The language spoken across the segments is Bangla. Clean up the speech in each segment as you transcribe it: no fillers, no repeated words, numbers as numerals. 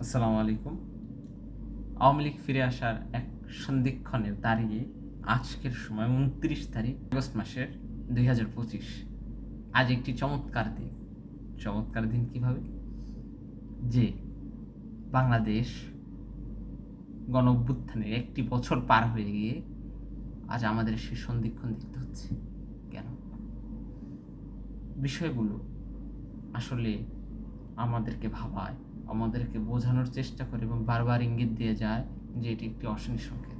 আসসালামু আলাইকুম। আওয়ামী লীগ ফিরে আসার এক সন্ধিক্ষণে দাঁড়িয়ে আজকের সময় ২৯ তারিখ আগস্ট মাসের ২০২৫। আজ একটি চমৎকার দিন। চমৎকার দিন কীভাবে? যে বাংলাদেশ গণঅভ্যুত্থানের একটি বছর পার হয়ে গিয়ে আজ আমাদের সেই সন্ধিক্ষণ দেখতে হচ্ছে। কেন? বিষয়গুলো আসলে আমাদেরকে ভাবায়, আমাদেরকে বোঝানোর চেষ্টা করে এবং বারবার ইঙ্গিত দিয়ে যায় যে এটি একটি অশনি সংকেত।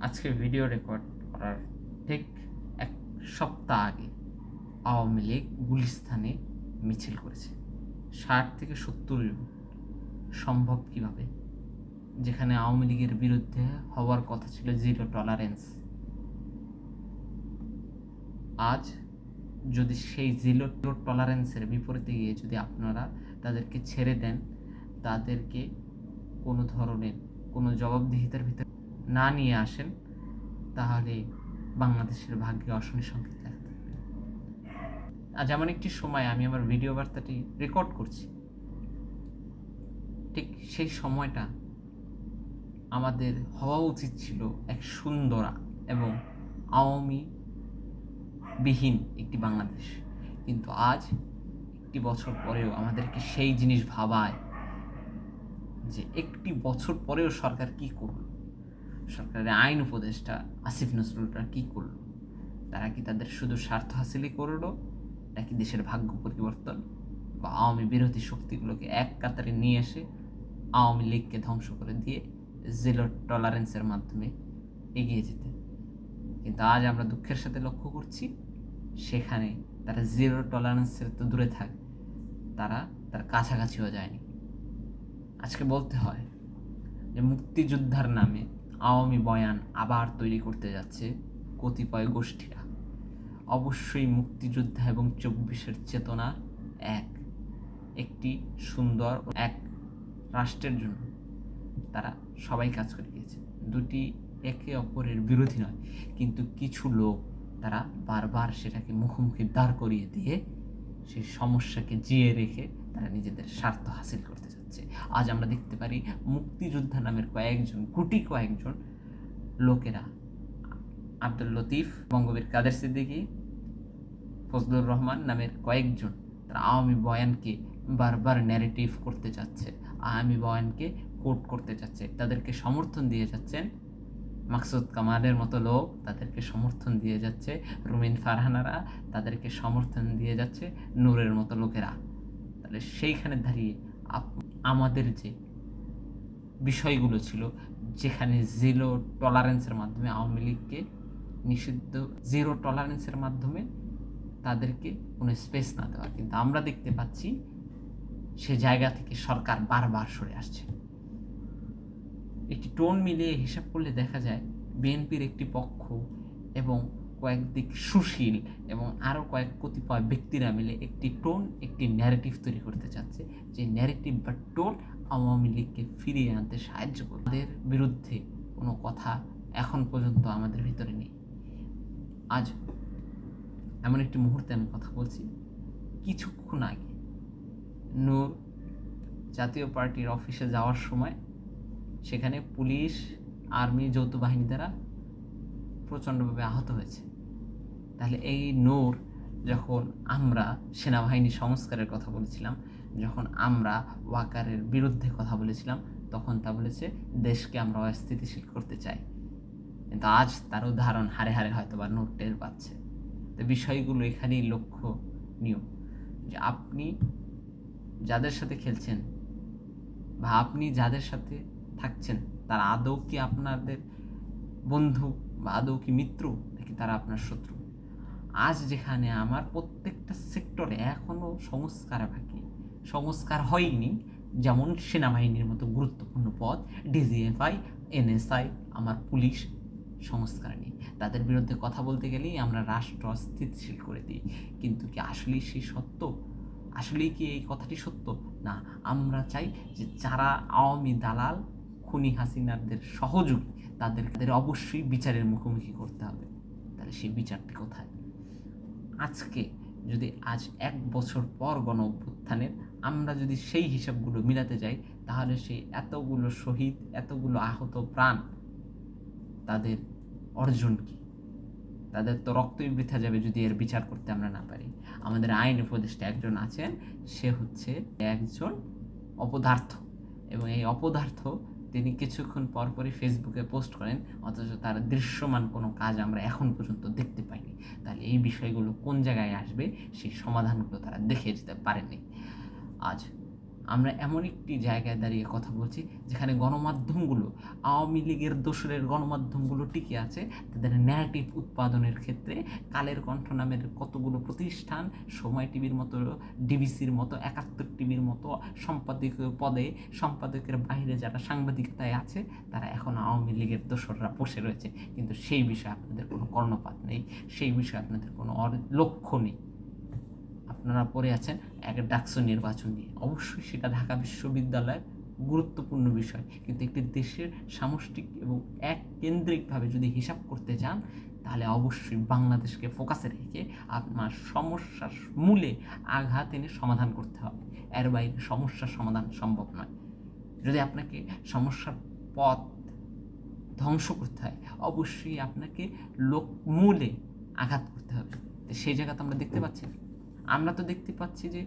আজকে ভিডিও রেকর্ড করার ঠিক এক সপ্তাহ আগে আওয়ামী লীগ গুলিস্তানে মিছিল করেছে। ৬০ থেকে ৭০ জন। সম্ভব কিভাবে? যেখানে আওয়ামী লীগের বিরুদ্ধে হওয়ার কথা ছিল জিরো টলারেন্স, আজ যদি সেই জিরো টলারেন্সের বিপরীতে গিয়ে যদি আপনারা তাদেরকে ছেড়ে দেন, তাদেরকে কোনো ধরনের কোনো জবাবদিহিতার ভিতরে না নিয়ে আসেন, তাহলে বাংলাদেশের ভাগ্যে অশনি সংকেত লেখা থাকবে। আজ এমন একটি সময় আমি আমার ভিডিও বার্তাটি রেকর্ড করছি, ঠিক সেই সময়টা আমাদের হওয়া উচিত ছিল এক সুন্দরা এবং আওয়ামী বিহীন একটি বাংলাদেশ। কিন্তু আজ একটি বছর পরেও আমাদেরকে সেই জিনিস ভাবায় যে একটি বছর পরেও সরকার কি করল, সরকারের আইন উপদেষ্টা আসিফ নজরুলরা কি করল? তারা কি তাদের শুধু স্বার্থ হাসিলই করলো, নাকি দেশের ভাগ্য পরিবর্তন বা আওয়ামী বিরোধী শক্তিগুলোকে এক কাতারে নিয়ে এসে আওয়ামী লীগকে ধ্বংস করে দিয়ে জিরো টলারেন্সের মাধ্যমে এগিয়ে যেতে? কিন্তু আজ আমরা দুঃখের সাথে লক্ষ্য করছি, সেখানে তারা জিরো টলারেন্সের তো দূরে থাক, তারা তার কাছাকাছিও যায়নি। আজকে বলতে হয় যে মুক্তিযোদ্ধার নামে আওয়ামী বয়ান আবার তৈরি করতে যাচ্ছে কতিপয় গোষ্ঠীরা। অবশ্যই মুক্তিযোদ্ধা এবং ২৪-এর চেতনা একটি সুন্দর এক রাষ্ট্রের জন্য তারা সবাই কাজ করে গিয়েছে। দুটি একে অপরের বিরোধী নয়, কিন্তু কিছু লোক তারা বারবার সেটাকে মুখোমুখি দাঁড় করিয়ে দিয়ে সেই সমস্যাকে জিয়ে রেখে তারা নিজেদের স্বার্থ হাসিল করতে যাচ্ছে। আজ আমরা দেখতে পারি মুক্তিযোদ্ধা নামের কয়েকজন লোকেরা, আব্দুল লতিফ, বঙ্গবীর কাদের সিদ্দিকী, ফজলুর রহমান নামের কয়েকজন, তারা আওয়ামী বয়ানকে বারবার ন্যারেটিভ করতে চাচ্ছে, আওয়ামী বয়ানকে কোট করতে চাচ্ছে, তাদেরকে সমর্থন দিয়ে যাচ্ছেন। মাকসুদ কামালের মতো লোক তাদেরকে সমর্থন দিয়ে যাচ্ছে, রুমিন ফারহানারা তাদেরকে সমর্থন দিয়ে যাচ্ছে, নূরের মতো লোকেরা। তাহলে সেইখানে দাঁড়িয়ে আমাদের যে বিষয়গুলো ছিল, যেখানে জিরো টলারেন্সের মাধ্যমে আওয়ামী লীগকে নিষিদ্ধ, জিরো টলারেন্সের মাধ্যমে তাদেরকে কোনো স্পেস না দেওয়া, কিন্তু আমরা দেখতে পাচ্ছি সে জায়গা থেকে সরকার বারবার সরে আসছে। একটি টোন মিলিয়ে হিসাব করলে দেখা যায় বিএনপির একটি পক্ষ এবং কয়েকদিক সুশীল এবং আরও কতিপয় ব্যক্তিরা মিলে একটি ন্যারেটিভ তৈরি করতে চাচ্ছে, যে ন্যারেটিভ বা টোন আওয়ামী লীগকে ফিরিয়ে আনতে সাহায্য করবে। তাদের বিরুদ্ধে কোনো কথা এখন পর্যন্ত আমাদের ভিতরে নেই। আজ এমন একটি মুহূর্তে আমি কথা বলছি, কিছুক্ষণ আগে নূর জাতীয় পার্টির অফিসে যাওয়ার সময় সেখানে পুলিশ, আর্মি, যৌথ বাহিনী দ্বারা প্রচণ্ডভাবে আহত হয়েছে। তাহলে এই নূর, যখন আমরা সেনাবাহিনী সংস্কারের কথা বলেছিলাম, যখন আমরা ওয়াকারের বিরুদ্ধে কথা বলেছিলাম, তখন তা বলেছে দেশকে আমরা অস্থিতিশীল করতে চাই। কিন্তু আজ তার উদাহরণ হারে হারে হয়তো বা নূর টের পাচ্ছে। তো বিষয়গুলো এখানেই লক্ষণীয় যে আপনি যাদের সাথে খেলছেন বা আপনি যাদের সাথে থাকছেন, তারা আদৌ কি আপনাদের বন্ধু বা আদৌ কি মিত্র, নাকি তারা আপনার শত্রু? আজ যেখানে আমার প্রত্যেকটা সেক্টরে এখনও সংস্কার হয়নি, যেমন সেনাবাহিনীর মতো গুরুত্বপূর্ণ পদ, ডিজিএফআই, এনএসআই, আমার পুলিশ সংস্কার নেই। তাদের বিরুদ্ধে কথা বলতে গেলেই আমরা রাষ্ট্র অস্থিতিশীল করে দিই। কিন্তু কি আসলেই সেই সত্য? আসলেই কি এই কথাটি সত্য? না, আমরা চাই যে যারা আওয়ামী দালাল, খুনি হাসিনাদের সহযোগী, তাদের অবশ্যই বিচারের মুখোমুখি করতে হবে। তাহলে সেই বিচারটি কোথায়? আজ এক বছর পর গণ অভ্যুত্থানের আমরা যদি সেই হিসাবগুলো মিলাতে যাই তাহলে সেই এতগুলো শহীদ, এতগুলো আহত প্রাণ, তাদের অর্জন কি? তাদের তো রক্তই বৃথা যাবে যদি এর বিচার করতে আমরা না পারি। আমাদের আইন উপদেষ্টা একজন আছেন, সে হচ্ছে একজন অপদার্থ, এবং এই অপদার্থ তিনি কিছুক্ষণ পরপরই ফেসবুকে পোস্ট করেন, অথচ তার দৃশ্যমান কোনো কাজ আমরা এখন পর্যন্ত দেখতে পাইনি। তাহলে এই বিষয়গুলো কোন জায়গায় আসবে, সেই সমাধানগুলো তারা দেখে যেতে পারেনি। আজ আমরা এমন একটি জায়গায় দাঁড়িয়ে কথা বলছি যেখানে গণমাধ্যমগুলো, আওয়ামী লীগের দোসরের গণমাধ্যমগুলো টিকে আছে তাদের ন্যারেটিভ উৎপাদনের ক্ষেত্রে। কালের কণ্ঠ নামের কতগুলো প্রতিষ্ঠান, সময় টিভির মতো, ডিবিসির মতো, ৭১ টিভির মতো সম্পাদকীয় পদে, সম্পাদকের বাইরে যারা সাংবাদিকতায় আছে, তারা এখন আওয়ামী লীগের দোসররা বসে রয়েছে, কিন্তু সেই বিষয়ে আপনাদের কোনো কর্ণপাত নেই, সেই বিষয়ে আপনাদের কোনো লক্ষ্য নেই। আপনারা পড়ে আছেন এক ডাকসু নির্বাচন নিয়ে। অবশ্যই সেটা ঢাকা বিশ্ববিদ্যালয়ের গুরুত্বপূর্ণ বিষয়, কিন্তু একটি দেশের সামষ্টিক এবং এক কেন্দ্রিকভাবে যদি হিসাব করতে চান তাহলে অবশ্যই বাংলাদেশকে ফোকাসে রেখে আপনার সমস্যার মূলে আঘাত এনে সমাধান করতে হবে। এর বাইরে সমস্যার সমাধান সম্ভব নয়। যদি আপনাকে সমস্যার পথ ধ্বংস করতে হয়, অবশ্যই আপনাকে মূলে আঘাত করতে হবে। সেই জায়গাতে আমরা দেখতে পাচ্ছি না। আমরা তো দেখতে পাচ্ছি যে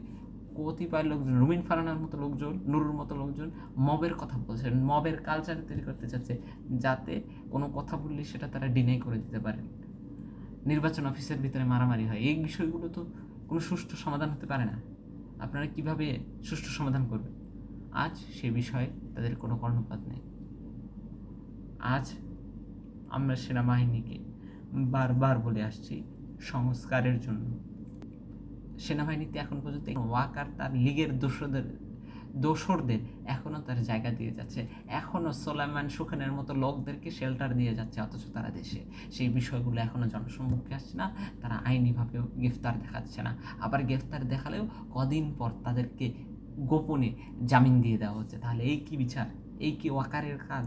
কতিপয় লোকজন, রুমিন ফারহানার মতো লোকজন, নুরুর মতো লোকজন মবের কথা বলছেন, মবের কালচার তৈরি করতে চাচ্ছে, যাতে কোনো কথা বললে সেটা তারা ডিনাই করে দিতে পারেন। নির্বাচন অফিসের ভিতরে মারামারি হয়, এই বিষয়গুলো তো কোনো সুষ্ঠু সমাধান হতে পারে না। আপনারা কিভাবে সুষ্ঠু সমাধান করবেন? আজ সে বিষয়ে তাদের কোনো কর্ণপাত নেই। আজ আমরা সেনাবাহিনীকে বারবার বলে আসছি সংস্কারের জন্য। সেনাবাহিনীতে এখন পর্যন্ত ওয়াকার তার লীগের দোসরদের এখনও তার জায়গা দিয়ে যাচ্ছে, এখনও সোলাইমান সুখানের মতো লোকদেরকে শেল্টার দিয়ে যাচ্ছে, অথচ তারা দেশে। সেই বিষয়গুলো এখনও জনসম্মুখে আসছে না, তারা আইনিভাবেও গ্রেফতার দেখাচ্ছে না। আবার গ্রেফতার দেখালেও কদিন পর তাদেরকে গোপনে জামিন দিয়ে দেওয়া হচ্ছে। তাহলে এই কি বিচার? এই কি ওয়াকারের কাজ?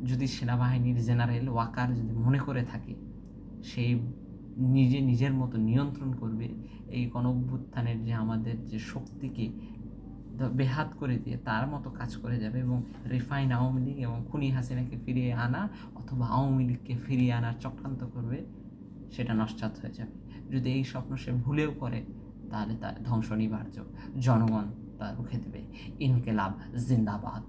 যদি সেনাবাহিনীর জেনারেল ওয়াকার যদি মনে করে থাকে সেই নিজের মতো নিয়ন্ত্রণ করবে এই গণঅভ্যুত্থানের যে আমাদের যে শক্তিকে বেহাত করে দিয়ে তার মতো কাজ করে যাবে, এবং রিফাইন আওয়ামী লীগ এবং খুনি হাসিনাকে ফিরিয়ে আনা অথবা আওয়ামী লীগকে ফিরিয়ে আনার চক্রান্ত করবে, সেটা নস্যাৎ হয়ে যাবে। যদি এই স্বপ্ন সে ভুলেও করে তাহলে তার ধ্বংস অনিবার্য। জনগণ তা রুখে দেবে। ইনকিলাব জিন্দাবাদ।